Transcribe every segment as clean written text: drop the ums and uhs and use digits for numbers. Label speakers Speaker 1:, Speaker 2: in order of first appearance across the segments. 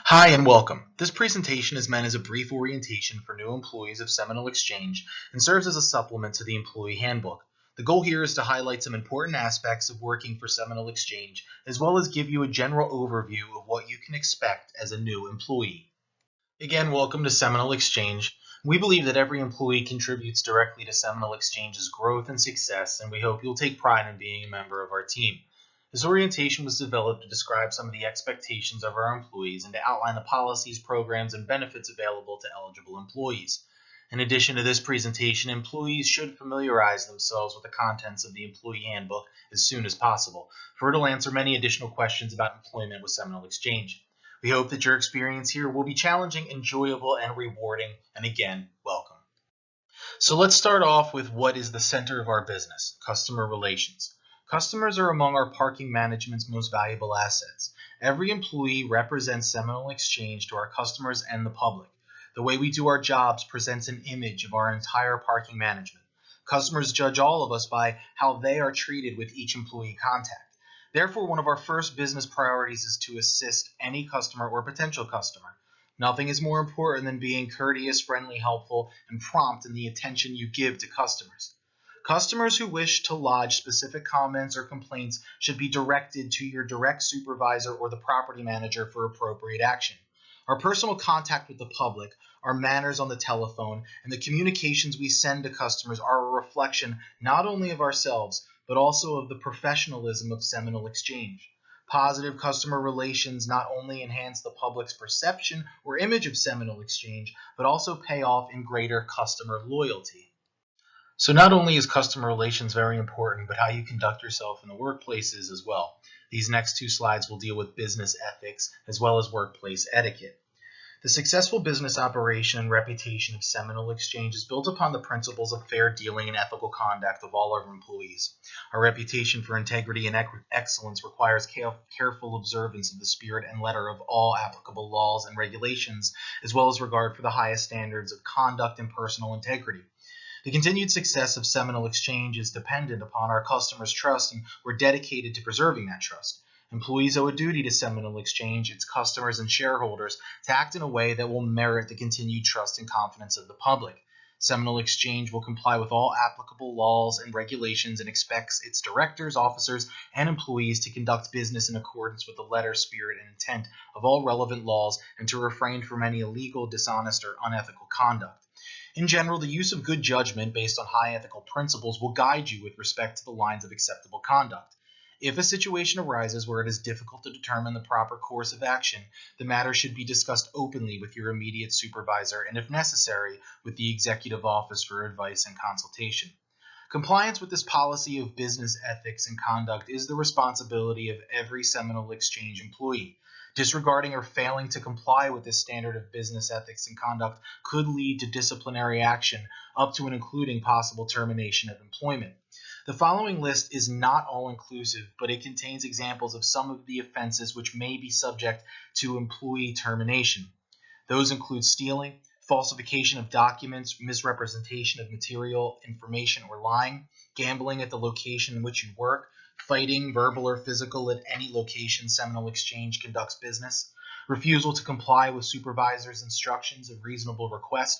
Speaker 1: Hi and welcome. This presentation is meant as a brief orientation for new employees of Seminole Exchange and serves as a supplement to the employee handbook. The goal here is to highlight some important aspects of working for Seminole Exchange, as well as give you a general overview of what you can expect as a new employee. Again, welcome to Seminole Exchange. We believe that every employee contributes directly to Seminole Exchange's growth and success, and we hope you'll take pride in being a member of our team. This orientation was developed to describe some of the expectations of our employees and to outline the policies, programs, and benefits available to eligible employees. In addition to this presentation, employees should familiarize themselves with the contents of the employee handbook as soon as possible, for it'll answer many additional questions about employment with Seminole Exchange. We hope that your experience here will be challenging, enjoyable, and rewarding, and again, welcome. So let's start off with what is the center of our business, customer relations. Customers are among our parking management's most valuable assets. Every employee represents Seminole Exchange to our customers and the public. The way we do our jobs presents an image of our entire parking management. Customers judge all of us by how they are treated with each employee contact. Therefore, one of our first business priorities is to assist any customer or potential customer. Nothing is more important than being courteous, friendly, helpful, and prompt in the attention you give to customers. Customers who wish to lodge specific comments or complaints should be directed to your direct supervisor or the property manager for appropriate action. Our personal contact with the public, our manners on the telephone, and the communications we send to customers are a reflection not only of ourselves, but also of the professionalism of Seminole Exchange. Positive customer relations not only enhance the public's perception or image of Seminole Exchange, but also pay off in greater customer loyalty. So not only is customer relations very important, but how you conduct yourself in the workplace is as well. These next two slides will deal with business ethics as well as workplace etiquette. The successful business operation and reputation of Seminole Exchange is built upon the principles of fair dealing and ethical conduct of all our employees. Our reputation for integrity and excellence requires careful observance of the spirit and letter of all applicable laws and regulations, as well as regard for the highest standards of conduct and personal integrity. The continued success of Seminole Exchange is dependent upon our customers' trust, and we're dedicated to preserving that trust. Employees owe a duty to Seminole Exchange, its customers, and shareholders to act in a way that will merit the continued trust and confidence of the public. Seminole Exchange will comply with all applicable laws and regulations and expects its directors, officers, and employees to conduct business in accordance with the letter, spirit, and intent of all relevant laws and to refrain from any illegal, dishonest, or unethical conduct. In general, the use of good judgment based on high ethical principles will guide you with respect to the lines of acceptable conduct. If a situation arises where it is difficult to determine the proper course of action, the matter should be discussed openly with your immediate supervisor and, if necessary, with the executive office for advice and consultation. Compliance with this policy of business ethics and conduct is the responsibility of every Seminole Exchange employee. Disregarding or failing to comply with this standard of business ethics and conduct could lead to disciplinary action, up to and including possible termination of employment. The following list is not all-inclusive, but it contains examples of some of the offenses which may be subject to employee termination. Those include stealing, falsification of documents, misrepresentation of material information, or lying, gambling at the location in which you work, fighting, verbal or physical, at any location Seminole Exchange conducts business, refusal to comply with supervisors' instructions of reasonable request,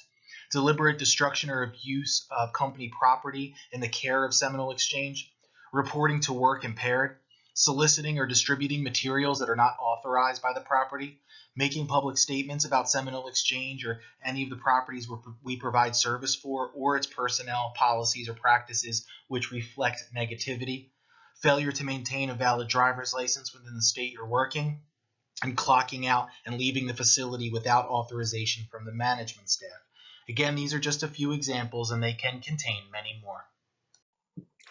Speaker 1: deliberate destruction or abuse of company property in the care of Seminole Exchange, reporting to work impaired, soliciting or distributing materials that are not authorized by the property, making public statements about Seminole Exchange or any of the properties we provide service for, or its personnel, policies, or practices which reflect negativity, failure to maintain a valid driver's license within the state you're working, and clocking out and leaving the facility without authorization from the management staff. Again, these are just a few examples, and they can contain many more.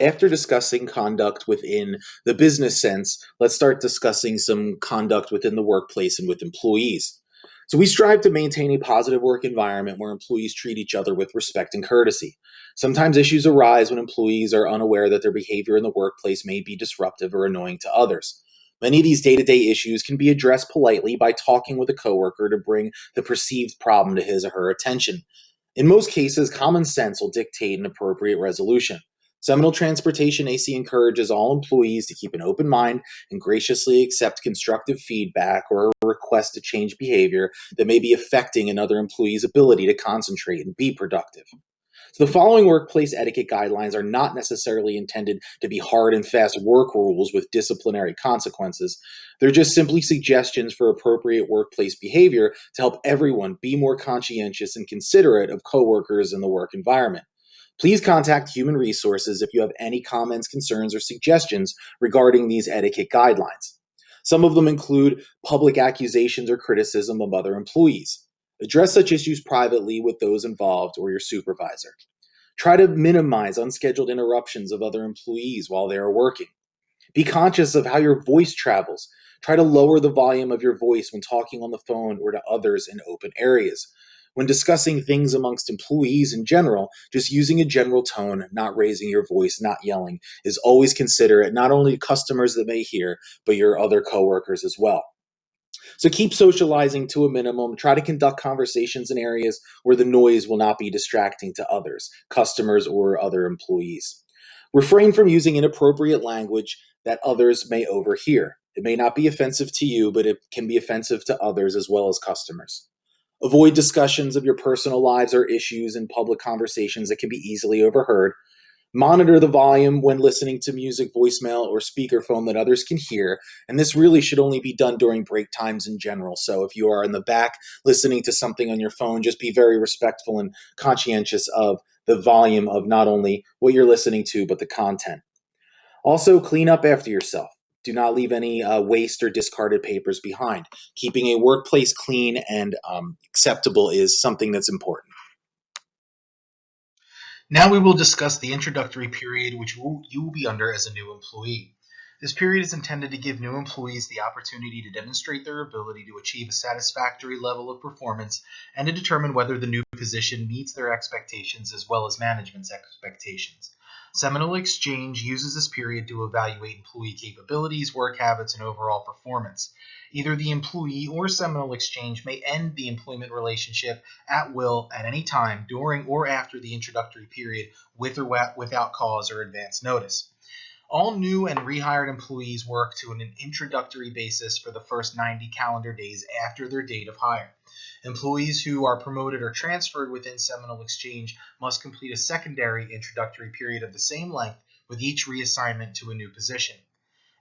Speaker 2: After discussing conduct within the business sense, let's start discussing some conduct within the workplace and with employees. So we strive to maintain a positive work environment where employees treat each other with respect and courtesy. Sometimes issues arise when employees are unaware that their behavior in the workplace may be disruptive or annoying to others. Many of these day-to-day issues can be addressed politely by talking with a coworker to bring the perceived problem to his or her attention. In most cases, common sense will dictate an appropriate resolution. Seminole Transportation AC encourages all employees to keep an open mind and graciously accept constructive feedback or a request to change behavior that may be affecting another employee's ability to concentrate and be productive. So the following workplace etiquette guidelines are not necessarily intended to be hard and fast work rules with disciplinary consequences. They're just simply suggestions for appropriate workplace behavior to help everyone be more conscientious and considerate of coworkers in the work environment. Please contact Human Resources if you have any comments, concerns, or suggestions regarding these etiquette guidelines. Some of them include public accusations or criticism of other employees. Address such issues privately with those involved or your supervisor. Try to minimize unscheduled interruptions of other employees while they are working. Be conscious of how your voice travels. Try to lower the volume of your voice when talking on the phone or to others in open areas. When discussing things amongst employees in general, just using a general tone, not raising your voice, not yelling, is always considerate, not only customers that may hear, but your other coworkers as well. So keep socializing to a minimum. Try to conduct conversations in areas where the noise will not be distracting to others, customers, or other employees. Refrain from using inappropriate language that others may overhear. It may not be offensive to you, but it can be offensive to others as well as customers. Avoid discussions of your personal lives or issues in public conversations that can be easily overheard. Monitor the volume when listening to music, voicemail, or speakerphone that others can hear. And this really should only be done during break times in general. So if you are in the back listening to something on your phone, just be very respectful and conscientious of the volume of not only what you're listening to, but the content. Also, clean up after yourself. Do not leave any waste or discarded papers behind. Keeping a workplace clean and acceptable is something that's important.
Speaker 1: Now we will discuss the introductory period which you will be under as a new employee. This period is intended to give new employees the opportunity to demonstrate their ability to achieve a satisfactory level of performance and to determine whether the new position meets their expectations as well as management's expectations. Seminole Exchange uses this period to evaluate employee capabilities, work habits, and overall performance. Either the employee or Seminole Exchange may end the employment relationship at will at any time during or after the introductory period with or without cause or advance notice. All new and rehired employees work to an introductory basis for the first 90 calendar days after their date of hire. Employees who are promoted or transferred within Seminole Exchange must complete a secondary introductory period of the same length with each reassignment to a new position.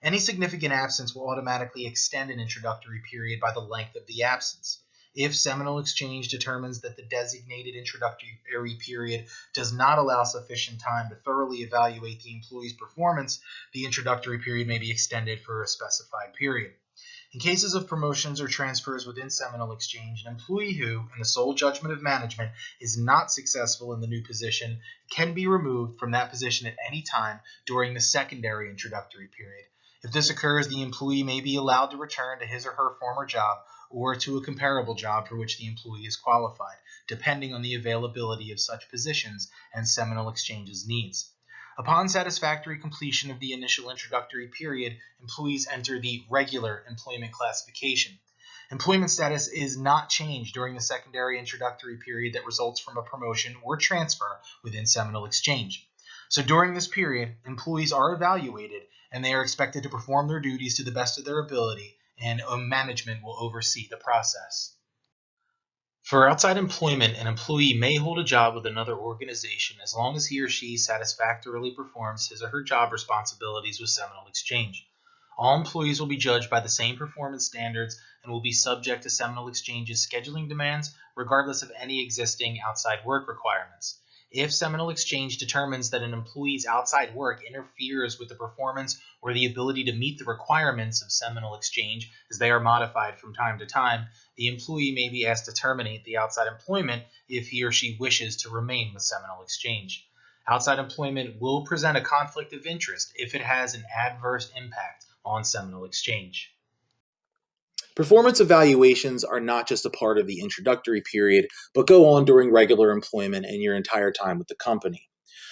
Speaker 1: Any significant absence will automatically extend an introductory period by the length of the absence. If Seminole Exchange determines that the designated introductory period does not allow sufficient time to thoroughly evaluate the employee's performance, the introductory period may be extended for a specified period. In cases of promotions or transfers within Seminole Exchange, an employee who, in the sole judgment of management, is not successful in the new position can be removed from that position at any time during the secondary introductory period. If this occurs, the employee may be allowed to return to his or her former job or to a comparable job for which the employee is qualified, depending on the availability of such positions and Seminole Exchange's needs. Upon satisfactory completion of the initial introductory period, employees enter the regular employment classification. Employment status is not changed during the secondary introductory period that results from a promotion or transfer within Seminole Exchange. So during this period, employees are evaluated and they are expected to perform their duties to the best of their ability, and management will oversee the process. For outside employment, an employee may hold a job with another organization as long as he or she satisfactorily performs his or her job responsibilities with Seminole Exchange. All employees will be judged by the same performance standards and will be subject to Seminole Exchange's scheduling demands, regardless of any existing outside work requirements. If Seminole Exchange determines that an employee's outside work interferes with the performance or the ability to meet the requirements of Seminole Exchange, as they are modified from time to time, the employee may be asked to terminate the outside employment if he or she wishes to remain with Seminole Exchange. Outside employment will present a conflict of interest if it has an adverse impact on Seminole Exchange.
Speaker 2: Performance evaluations are not just a part of the introductory period, but go on during regular employment and your entire time with the company.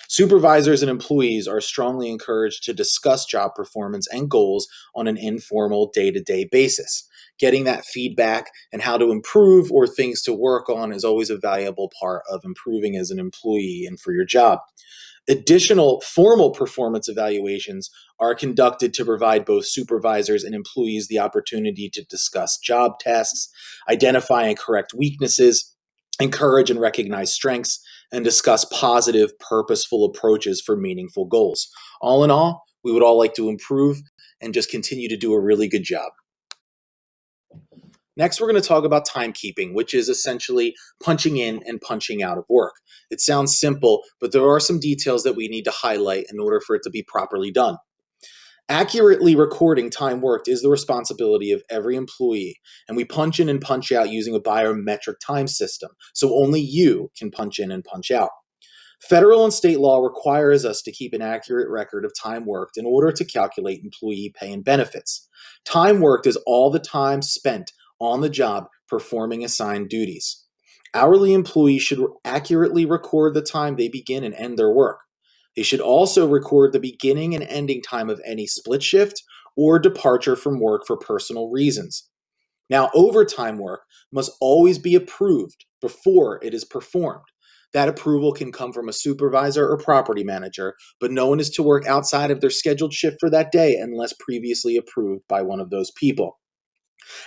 Speaker 2: Supervisors and employees are strongly encouraged to discuss job performance and goals on an informal day to day basis. Getting that feedback and how to improve or things to work on is always a valuable part of improving as an employee and for your job. Additional formal performance evaluations are conducted to provide both supervisors and employees the opportunity to discuss job tasks, identify and correct weaknesses, encourage and recognize strengths, and discuss positive, purposeful approaches for meaningful goals. All in all, we would all like to improve and just continue to do a really good job. Next, we're going to talk about timekeeping, which is essentially punching in and punching out of work. It sounds simple, but there are some details that we need to highlight in order for it to be properly done. Accurately recording time worked is the responsibility of every employee, and we punch in and punch out using a biometric time system, so only you can punch in and punch out. Federal and state law requires us to keep an accurate record of time worked in order to calculate employee pay and benefits. Time worked is all the time spent on the job performing assigned duties. Hourly employees should accurately record the time they begin and end their work. They should also record the beginning and ending time of any split shift or departure from work for personal reasons. Now, overtime work must always be approved before it is performed. That approval can come from a supervisor or property manager, but no one is to work outside of their scheduled shift for that day unless previously approved by one of those people.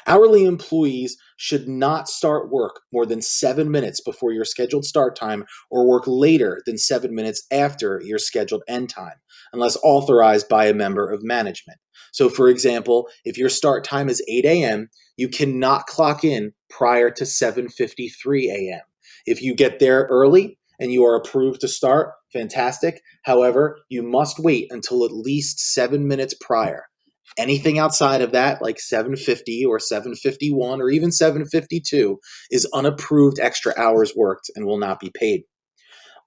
Speaker 2: Hourly employees should not start work more than 7 minutes before your scheduled start time or work later than 7 minutes after your scheduled end time, unless authorized by a member of management. So, for example, if your start time is 8 a.m., you cannot clock in prior to 7:53 a.m. If you get there early and you are approved to start, fantastic. However, you must wait until at least 7 minutes prior. Anything outside of that, like 7:50 or 7:51 or even 7:52, is unapproved extra hours worked and will not be paid.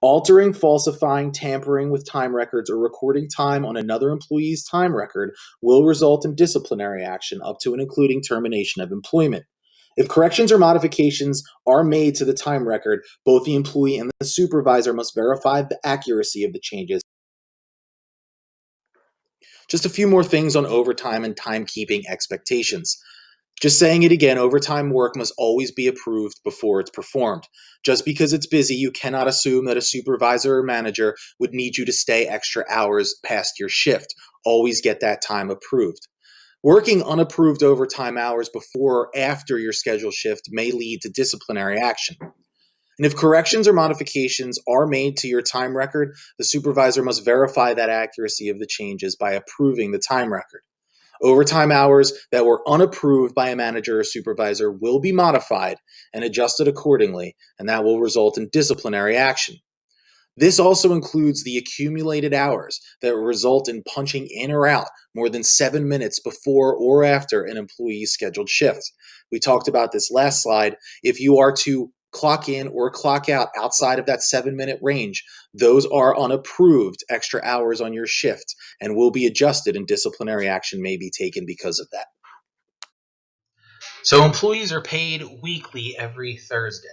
Speaker 2: Altering, falsifying, tampering with time records, or recording time on another employee's time record will result in disciplinary action up to and including termination of employment. If corrections or modifications are made to the time record, both the employee and the supervisor must verify the accuracy of the changes. Just a few more things on overtime and timekeeping expectations. Just saying it again, overtime work must always be approved before it's performed. Just because it's busy, you cannot assume that a supervisor or manager would need you to stay extra hours past your shift. Always get that time approved. Working unapproved overtime hours before or after your scheduled shift may lead to disciplinary action. And if corrections or modifications are made to your time record, the supervisor must verify that accuracy of the changes by approving the time record. Overtime hours that were unapproved by a manager or supervisor will be modified and adjusted accordingly, and that will result in disciplinary action. This also includes the accumulated hours that will result in punching in or out more than 7 minutes before or after an employee's scheduled shift. We talked about this last slide. If you are to clock in or clock out outside of that 7-minute range, those are unapproved extra hours on your shift and will be adjusted, and disciplinary action may be taken because of that.
Speaker 1: So employees are paid weekly every Thursday.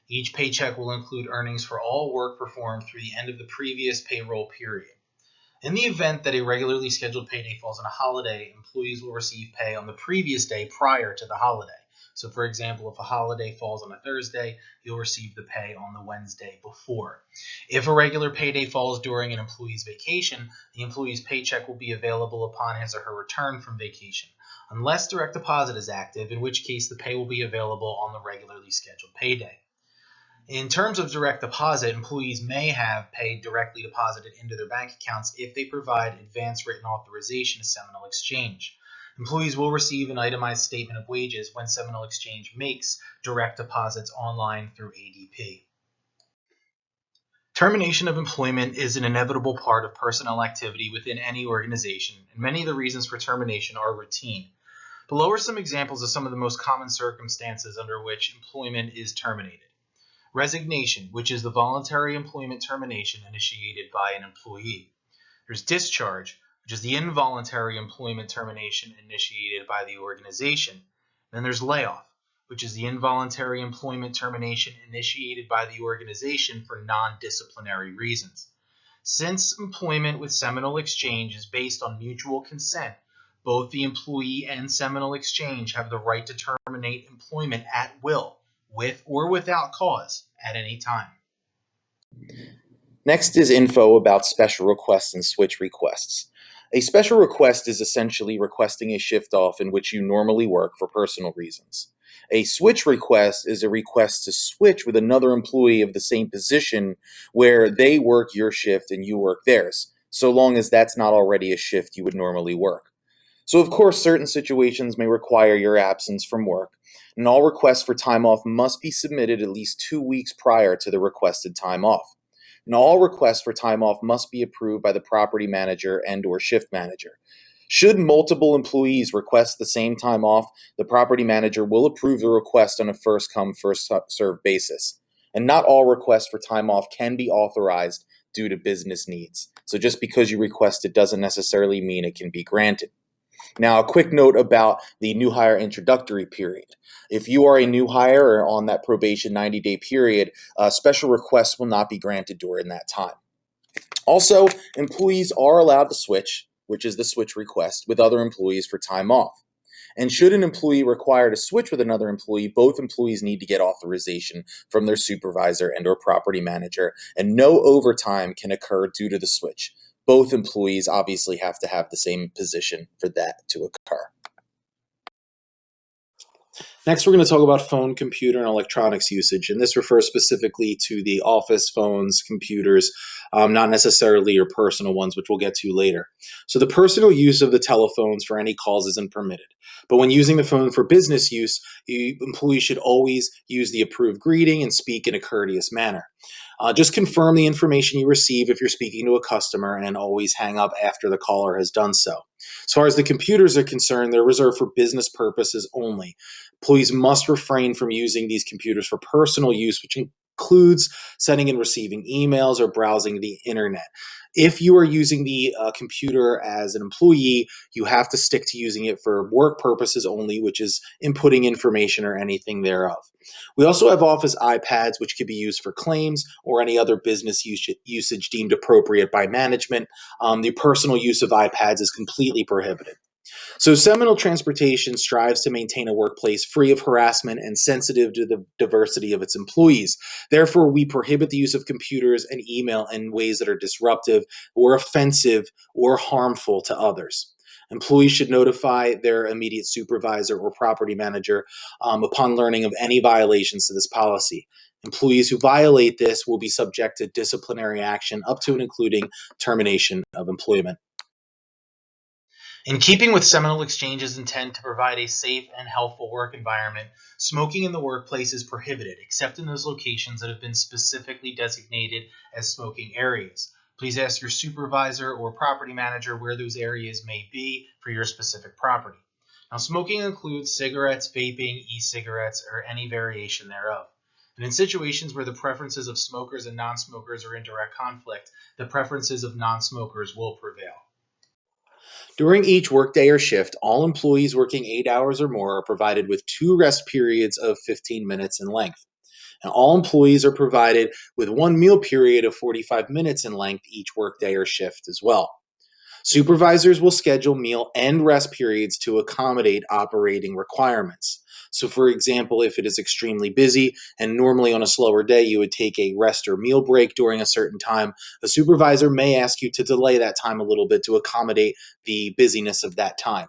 Speaker 1: Each paycheck will include earnings for all work performed through the end of the previous payroll period. In the event that a regularly scheduled payday falls on a holiday, employees will receive pay on the previous day prior to the holiday. So, for example, if a holiday falls on a Thursday, you'll receive the pay on the Wednesday before. If a regular payday falls during an employee's vacation, the employee's paycheck will be available upon his or her return from vacation, unless direct deposit is active, in which case the pay will be available on the regularly scheduled payday. In terms of direct deposit, employees may have pay directly deposited into their bank accounts if they provide advance written authorization to Seminole Exchange. Employees will receive an itemized statement of wages when Seminole Exchange makes direct deposits online through ADP. Termination of employment is an inevitable part of personnel activity within any organization, and many of the reasons for termination are routine. Below are some examples of some of the most common circumstances under which employment is terminated. Resignation, which is the voluntary employment termination initiated by an employee. There's discharge, which is the involuntary employment termination initiated by the organization. Then there's layoff, which is the involuntary employment termination initiated by the organization for non-disciplinary reasons. Since employment with Seminole Exchange is based on mutual consent, both the employee and Seminole Exchange have the right to terminate employment at will, with or without cause, at any time.
Speaker 2: Next is info about special requests and switch requests. A special request is essentially requesting a shift off in which you normally work for personal reasons. A switch request is a request to switch with another employee of the same position where they work your shift and you work theirs, so long as that's not already a shift you would normally work. So, of course, certain situations may require your absence from work, and all requests for time off must be submitted at least 2 weeks prior to the requested time off. And all requests for time off must be approved by the property manager and/or shift manager. Should multiple employees request the same time off, the property manager will approve the request on a first come, first served basis. And not all requests for time off can be authorized due to business needs. So just because you request it doesn't necessarily mean it can be granted. Now, a quick note about the new hire introductory period. If you are a new hire or on that probation 90-day period, special requests will not be granted during that time. Also, employees are allowed to switch, which is the switch request, with other employees for time off. And should an employee require to switch with another employee, both employees need to get authorization from their supervisor and or property manager, and no overtime can occur due to the switch. Both employees obviously have to have the same position for that to occur. Next, we're going to talk about phone, computer, and electronics usage, and this refers specifically to the office phones, computers, not necessarily your personal ones, which we'll get to later. So the personal use of the telephones for any calls isn't permitted, but when using the phone for business use, employees should always use the approved greeting and speak in a courteous manner. Just confirm the information you receive if you're speaking to a customer and always hang up after the caller has done so. As far as the computers are concerned, they're reserved for business purposes only. Employees must refrain from using these computers for personal use, which includes sending and receiving emails or browsing the internet. If you are using the computer as an employee, you have to stick to using it for work purposes only, which is inputting information or anything thereof. We also have office iPads, which can be used for claims or any other business usage deemed appropriate by management. The personal use of iPads is completely prohibited. So Seminole Transportation strives to maintain a workplace free of harassment and sensitive to the diversity of its employees. Therefore, we prohibit the use of computers and email in ways that are disruptive or offensive or harmful to others. Employees should notify their immediate supervisor or property manager upon learning of any violations to this policy. Employees who violate this will be subject to disciplinary action up to and including termination of employment.
Speaker 1: In keeping with Seminole Exchange's intent to provide a safe and healthful work environment, smoking in the workplace is prohibited, except in those locations that have been specifically designated as smoking areas. Please ask your supervisor or property manager where those areas may be for your specific property. Now, smoking includes cigarettes, vaping, e-cigarettes, or any variation thereof. And in situations where the preferences of smokers and non-smokers are in direct conflict, the preferences of non-smokers will prevail.
Speaker 2: During each workday or shift, all employees working 8 hours or more are provided with 2 rest periods of 15 minutes in length. And all employees are provided with 1 meal period of 45 minutes in length each workday or shift as well. Supervisors will schedule meal and rest periods to accommodate operating requirements. So, for example, if it is extremely busy and normally on a slower day you would take a rest or meal break during a certain time, a supervisor may ask you to delay that time a little bit to accommodate the busyness of that time.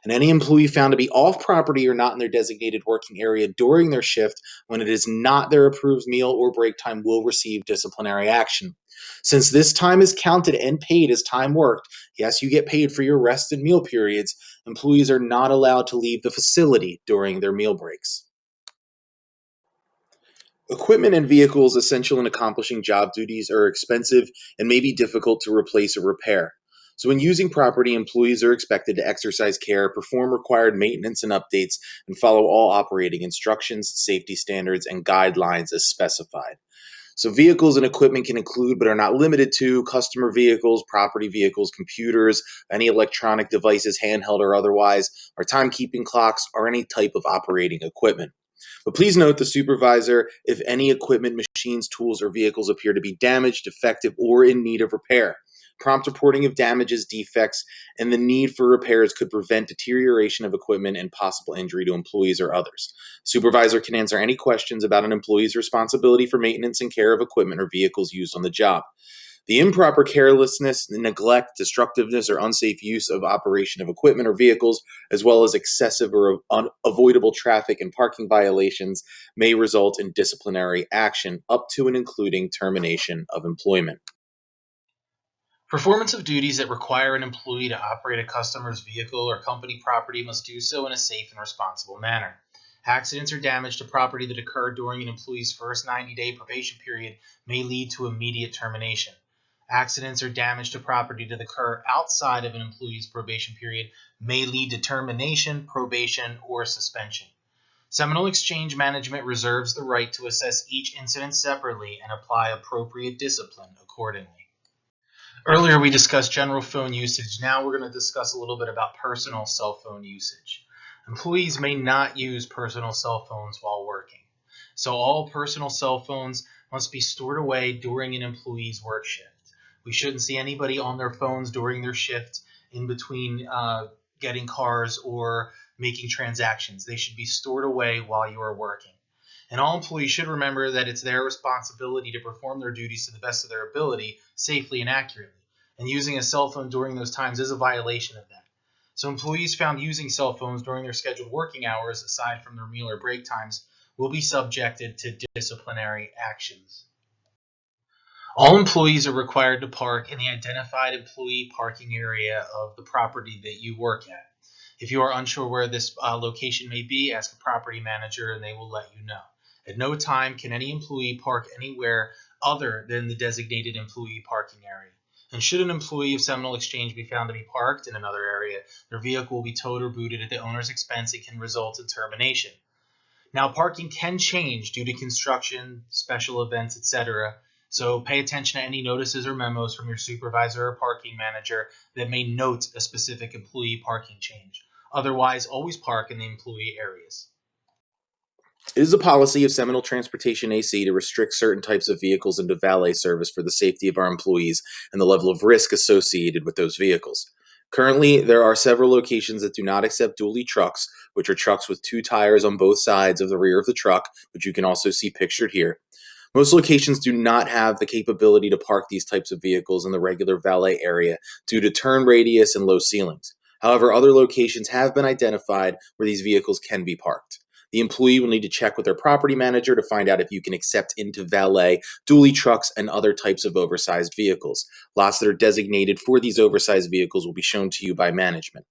Speaker 2: And any employee found to be off property or not in their designated working area during their shift when it is not their approved meal or break time will receive disciplinary action. Since this time is counted and paid as time worked, yes, you get paid for your rest and meal periods, employees are not allowed to leave the facility during their meal breaks. Equipment and vehicles essential in accomplishing job duties are expensive and may be difficult to replace or repair. So, when using property, employees are expected to exercise care, perform required maintenance and updates, and follow all operating instructions, safety standards, and guidelines as specified. So, vehicles and equipment can include, but are not limited to, customer vehicles, property vehicles, computers, any electronic devices, handheld or otherwise, or timekeeping clocks, or any type of operating equipment. But please note the supervisor if any equipment, machines, tools, or vehicles appear to be damaged, defective, or in need of repair. Prompt reporting of damages, defects, and the need for repairs could prevent deterioration of equipment and possible injury to employees or others. Supervisor can answer any questions about an employee's responsibility for maintenance and care of equipment or vehicles used on the job. The improper carelessness, neglect, destructiveness, or unsafe use of operation of equipment or vehicles, as well as excessive or unavoidable traffic and parking violations, may result in disciplinary action up to and including termination of employment.
Speaker 1: Performance of duties that require an employee to operate a customer's vehicle or company property must do so in a safe and responsible manner. Accidents or damage to property that occur during an employee's first 90-day probation period may lead to immediate termination. Accidents or damage to property that occur outside of an employee's probation period may lead to termination, probation, or suspension. Seminole Exchange Management reserves the right to assess each incident separately and apply appropriate discipline accordingly. Earlier, we discussed general phone usage. Now we're going to discuss a little bit about personal cell phone usage. Employees may not use personal cell phones while working. So all personal cell phones must be stored away during an employee's work shift. We shouldn't see anybody on their phones during their shift in between getting cars or making transactions. They should be stored away while you are working. And all employees should remember that it's their responsibility to perform their duties to the best of their ability, safely and accurately. And using a cell phone during those times is a violation of that. So employees found using cell phones during their scheduled working hours, aside from their meal or break times, will be subjected to disciplinary actions. All employees are required to park in the identified employee parking area of the property that you work at. If you are unsure where this location may be, ask the property manager and they will let you know. At no time can any employee park anywhere other than the designated employee parking area. And should an employee of Seminole Exchange be found to be parked in another area, their vehicle will be towed or booted at the owner's expense and can result in termination. Now, parking can change due to construction, special events, etc. So pay attention to any notices or memos from your supervisor or parking manager that may note a specific employee parking change. Otherwise, always park in the employee areas.
Speaker 2: It is a policy of Seminole Transportation AC to restrict certain types of vehicles into valet service for the safety of our employees and the level of risk associated with those vehicles. Currently, there are several locations that do not accept dually trucks, which are trucks with two tires on both sides of the rear of the truck, which you can also see pictured here. Most locations do not have the capability to park these types of vehicles in the regular valet area due to turn radius and low ceilings. However, other locations have been identified where these vehicles can be parked. The employee will need to check with their property manager to find out if you can accept into valet dually trucks and other types of oversized vehicles. Lots that are designated for these oversized vehicles will be shown to you by management.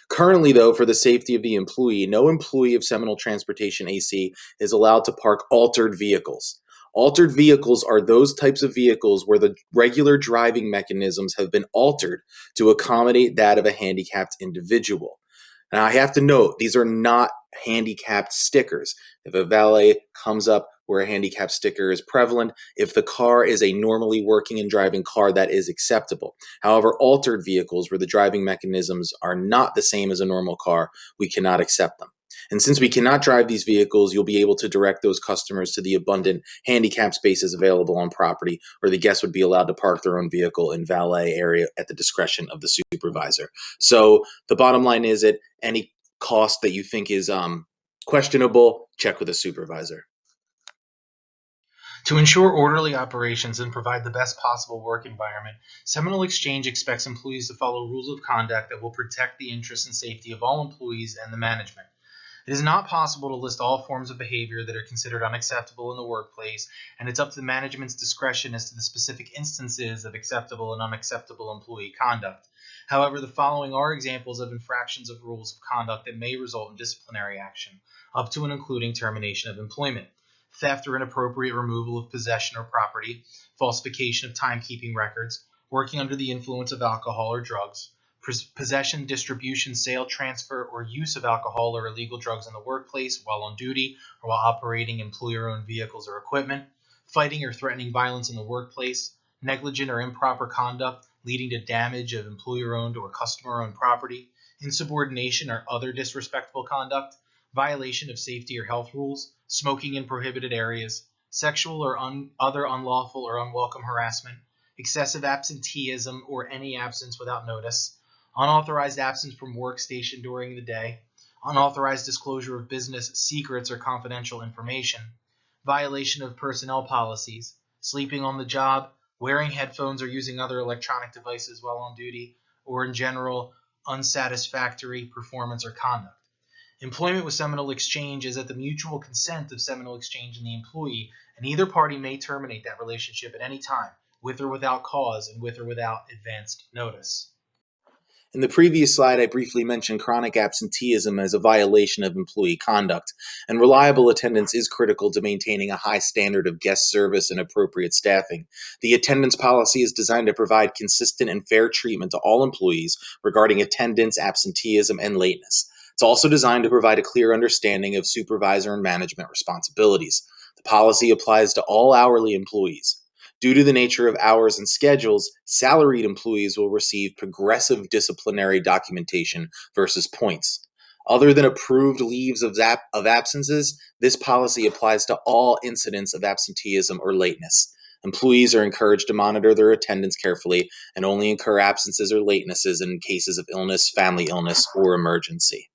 Speaker 2: Currently, though, for the safety of the employee, no employee of Seminole Transportation AC is allowed to park altered vehicles. Altered vehicles are those types of vehicles where the regular driving mechanisms have been altered to accommodate that of a handicapped individual. Now, I have to note, these are not handicapped stickers. If a valet comes up where a handicapped sticker is prevalent, if the car is a normally working and driving car, that is acceptable. However, altered vehicles where the driving mechanisms are not the same as a normal car, we cannot accept them. And since we cannot drive these vehicles, you'll be able to direct those customers to the abundant handicap spaces available on property, or the guests would be allowed to park their own vehicle in valet area at the discretion of the supervisor. So the bottom line is that any cost that you think is questionable, check with a supervisor.
Speaker 1: To ensure orderly operations and provide the best possible work environment, Seminole Exchange expects employees to follow rules of conduct that will protect the interests and safety of all employees and the management. It is not possible to list all forms of behavior that are considered unacceptable in the workplace, and it's up to the management's discretion as to the specific instances of acceptable and unacceptable employee conduct. However, the following are examples of infractions of rules of conduct that may result in disciplinary action, up to and including termination of employment: theft or inappropriate removal of possession or property, falsification of timekeeping records, working under the influence of alcohol or drugs, possession, distribution, sale, transfer, or use of alcohol or illegal drugs in the workplace while on duty or while operating employer-owned vehicles or equipment, fighting or threatening violence in the workplace, negligent or improper conduct leading to damage of employer-owned or customer-owned property, insubordination or other disrespectful conduct, violation of safety or health rules, smoking in prohibited areas, sexual or other unlawful or unwelcome harassment, excessive absenteeism or any absence without notice, unauthorized absence from workstation during the day, unauthorized disclosure of business secrets or confidential information, violation of personnel policies, sleeping on the job, wearing headphones or using other electronic devices while on duty, or in general, unsatisfactory performance or conduct. Employment with Seminole Exchange is at the mutual consent of Seminole Exchange and the employee, and either party may terminate that relationship at any time, with or without cause and with or without advanced notice.
Speaker 2: In the previous slide, I briefly mentioned chronic absenteeism as a violation of employee conduct, and reliable attendance is critical to maintaining a high standard of guest service and appropriate staffing. The attendance policy is designed to provide consistent and fair treatment to all employees regarding attendance, absenteeism, and lateness. It's also designed to provide a clear understanding of supervisor and management responsibilities. The policy applies to all hourly employees. Due to the nature of hours and schedules, salaried employees will receive progressive disciplinary documentation versus points. Other than approved leaves of absences, this policy applies to all incidents of absenteeism or lateness. Employees are encouraged to monitor their attendance carefully and only incur absences or latenesses in cases of illness, family illness, or emergency.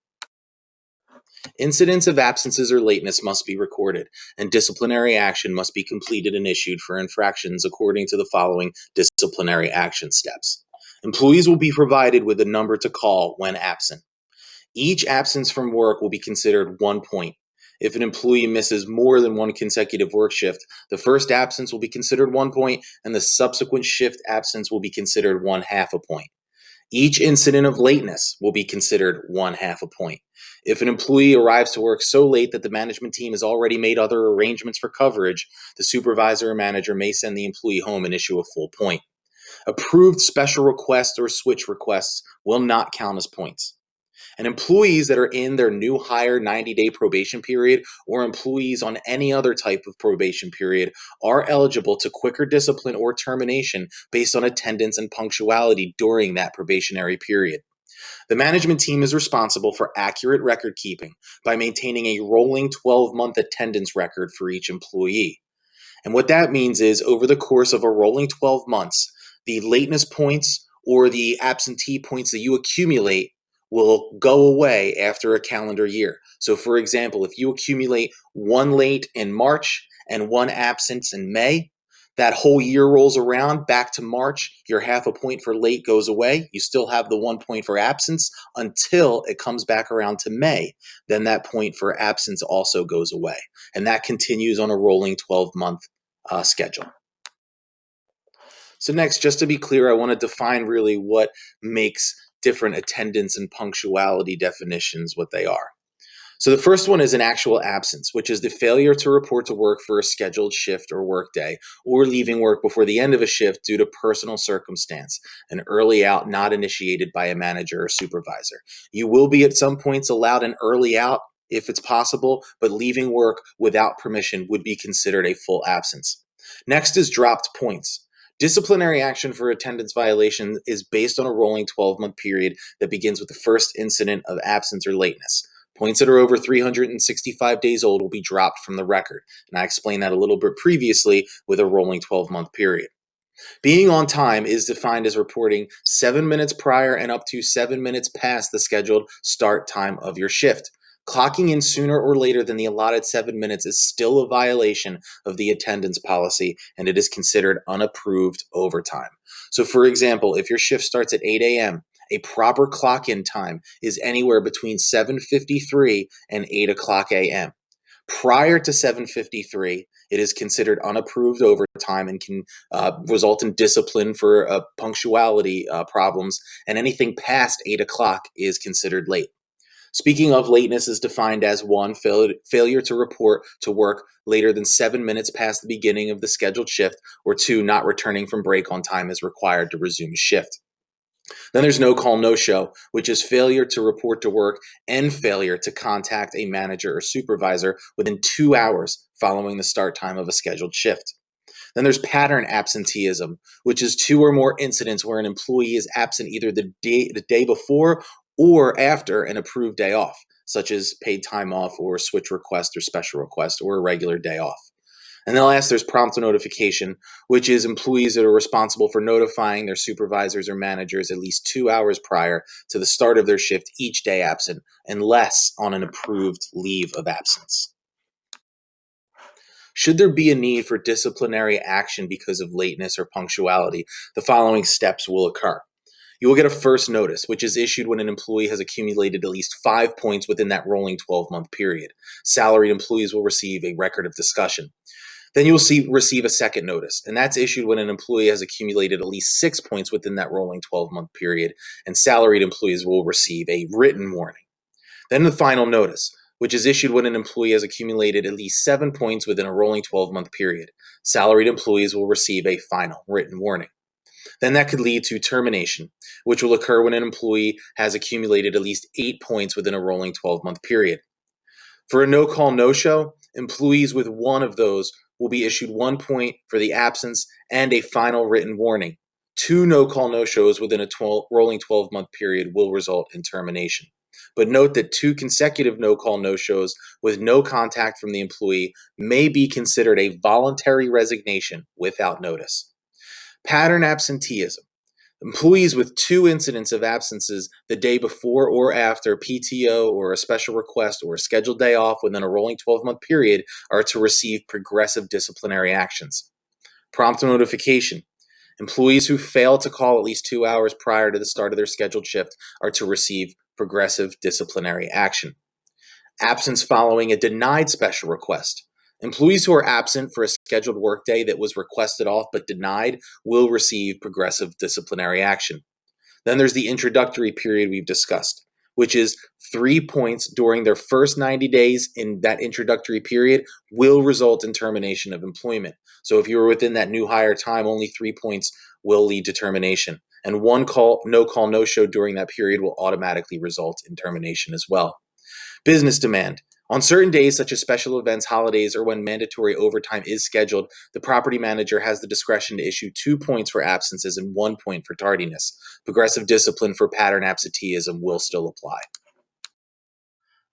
Speaker 2: Incidents of absences or lateness must be recorded, and disciplinary action must be completed and issued for infractions according to the following disciplinary action steps. Employees will be provided with a number to call when absent. Each absence from work will be considered 1 point. If an employee misses more than one consecutive work shift, the first absence will be considered 1 point, and the subsequent shift absence will be considered 1/2 a point. Each incident of lateness will be considered 1/2 a point. If an employee arrives to work so late that the management team has already made other arrangements for coverage, the supervisor or manager may send the employee home and issue a full point. Approved special requests or switch requests will not count as points. And employees that are in their new hire 90-day probation period or employees on any other type of probation period are eligible to quicker discipline or termination based on attendance and punctuality during that probationary period. The management team is responsible for accurate record keeping by maintaining a rolling 12-month attendance record for each employee. And what that means is over the course of a rolling 12 months, the lateness points or the absentee points that you accumulate will go away after a calendar year. So for example, if you accumulate 1 late in March and 1 absence in May, that whole year rolls around back to March, your 1/2 a point for late goes away. You still have the 1 point for absence until it comes back around to May. Then that point for absence also goes away. And that continues on a rolling 12-month schedule. So next, just to be clear, I want to define really what makes different attendance and punctuality definitions what they are. So the first one is an actual absence, which is the failure to report to work for a scheduled shift or workday, or leaving work before the end of a shift due to personal circumstance, an early out not initiated by a manager or supervisor. You will be at some points allowed an early out if it's possible, but leaving work without permission would be considered a full absence. Next is dropped points. Disciplinary action for attendance violation is based on a rolling 12-month period that begins with the first incident of absence or lateness. Points that are over 365 days old will be dropped from the record, and I explained that a little bit previously with a rolling 12-month period. Being on time is defined as reporting 7 minutes prior and up to 7 minutes past the scheduled start time of your shift. Clocking in sooner or later than the allotted 7 minutes is still a violation of the attendance policy, and it is considered unapproved overtime. So for example, if your shift starts at 8 a.m., a proper clock-in time is anywhere between 7:53 and 8 o'clock a.m. Prior to 7:53, it is considered unapproved overtime and can result in discipline for punctuality problems, and anything past 8 o'clock is considered late. Speaking of, lateness is defined as 1, failure to report to work later than 7 minutes past the beginning of the scheduled shift, or 2, not returning from break on time as required to resume a shift. Then there's no call, no show, which is failure to report to work and failure to contact a manager or supervisor within 2 hours following the start time of a scheduled shift. Then there's pattern absenteeism, which is 2 or more incidents where an employee is absent either the day before or after an approved day off, such as paid time off or switch request or special request or a regular day off. And then last, there's prompt notification, which is employees that are responsible for notifying their supervisors or managers at least 2 hours prior to the start of their shift each day absent, unless on an approved leave of absence. Should there be a need for disciplinary action because of lateness or punctuality, the following steps will occur. You will get a first notice, which is issued when an employee has accumulated at least 5 points within that rolling 12-month period. Salaried employees will receive a record of discussion. Then you will receive a second notice, and that's issued when an employee has accumulated at least 6 points within that rolling 12-month period, and salaried employees will receive a written warning. Then the final notice, which is issued when an employee has accumulated at least 7 points within a rolling 12-month period. Salaried employees will receive a final written warning. Then that could lead to termination, which will occur when an employee has accumulated at least 8 points within a rolling 12-month period. For a no-call, no-show, employees with one of those will be issued 1 point for the absence and a final written warning. 2 no-call, no-shows within a rolling 12-month period will result in termination. But note that 2 consecutive no-call, no-shows with no contact from the employee may be considered a voluntary resignation without notice. Pattern absenteeism. Employees with 2 incidents of absences the day before or after PTO or a special request or a scheduled day off within a rolling 12-month period are to receive progressive disciplinary actions. Prompt notification. Employees who fail to call at least 2 hours prior to the start of their scheduled shift are to receive progressive disciplinary action. Absence following a denied special request. Employees who are absent for a scheduled workday that was requested off but denied will receive progressive disciplinary action. Then there's the introductory period we've discussed, which is 3 points during their first 90 days in that introductory period will result in termination of employment. So if you were within that new hire time, only 3 points will lead to termination. And 1 call, no show during that period will automatically result in termination as well. Business demand. On certain days, such as special events, holidays, or when mandatory overtime is scheduled, the property manager has the discretion to issue 2 points for absences and 1 point for tardiness. Progressive discipline for pattern absenteeism will still apply.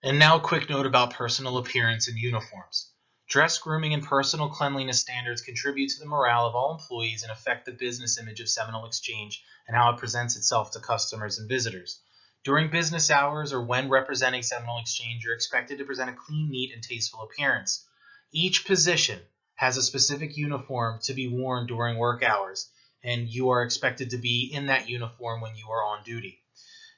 Speaker 1: And now a quick note about personal appearance and uniforms. Dress, grooming, and personal cleanliness standards contribute to the morale of all employees and affect the business image of Seminole Exchange and how it presents itself to customers and visitors. During business hours or when representing Seminole Exchange, you're expected to present a clean, neat, and tasteful appearance. Each position has a specific uniform to be worn during work hours, and you are expected to be in that uniform when you are on duty.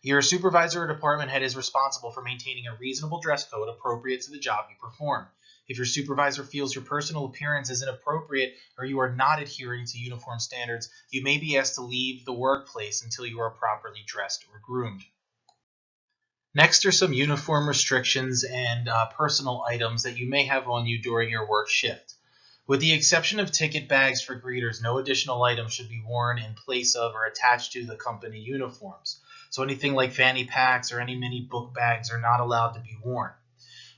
Speaker 1: Your supervisor or department head is responsible for maintaining a reasonable dress code appropriate to the job you perform. If your supervisor feels your personal appearance is inappropriate or you are not adhering to uniform standards, you may be asked to leave the workplace until you are properly dressed or groomed. Next are some uniform restrictions and personal items that you may have on you during your work shift. With the exception of ticket bags for greeters, no additional items should be worn in place of or attached to the company uniforms. So anything like fanny packs or any mini book bags are not allowed to be worn.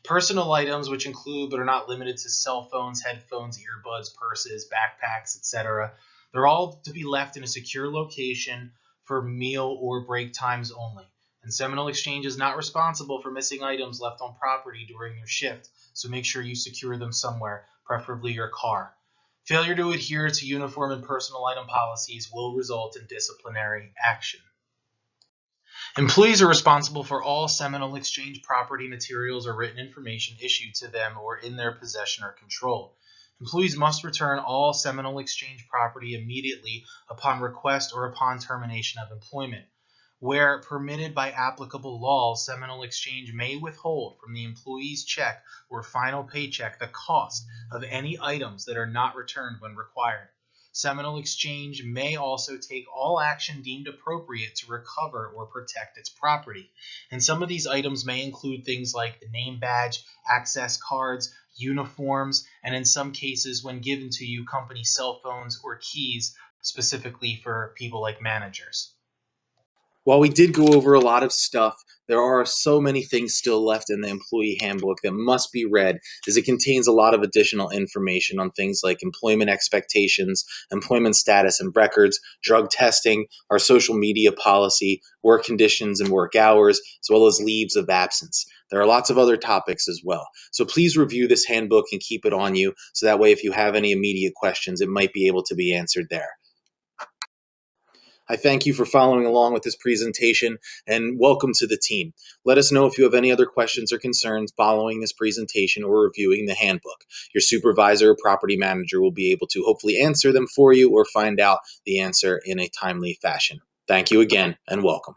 Speaker 1: Personal items, which include but are not limited to cell phones, headphones, earbuds, purses, backpacks, etc., they're all to be left in a secure location for meal or break times only. And Seminole Exchange is not responsible for missing items left on property during your shift, so make sure you secure them somewhere, preferably your car. Failure to adhere to uniform and personal item policies will result in disciplinary action. Employees are responsible for all Seminole Exchange property materials or written information issued to them or in their possession or control. Employees must return all Seminole Exchange property immediately upon request or upon termination of employment. Where permitted by applicable laws, Seminole Exchange may withhold from the employee's check or final paycheck the cost of any items that are not returned when required. Seminole Exchange may also take all action deemed appropriate to recover or protect its property. And some of these items may include things like the name badge, access cards, uniforms, and in some cases, when given to you, company cell phones or keys, specifically for people like managers.
Speaker 2: While we did go over a lot of stuff, there are so many things still left in the employee handbook that must be read, as it contains a lot of additional information on things like employment expectations, employment status and records, drug testing, our social media policy, work conditions and work hours, as well as leaves of absence. There are lots of other topics as well. So please review this handbook and keep it on you, so that way if you have any immediate questions, it might be able to be answered there. I thank you for following along with this presentation, and welcome to the team. Let us know if you have any other questions or concerns following this presentation or reviewing the handbook. Your supervisor or property manager will be able to hopefully answer them for you or find out the answer in a timely fashion. Thank you again, and welcome.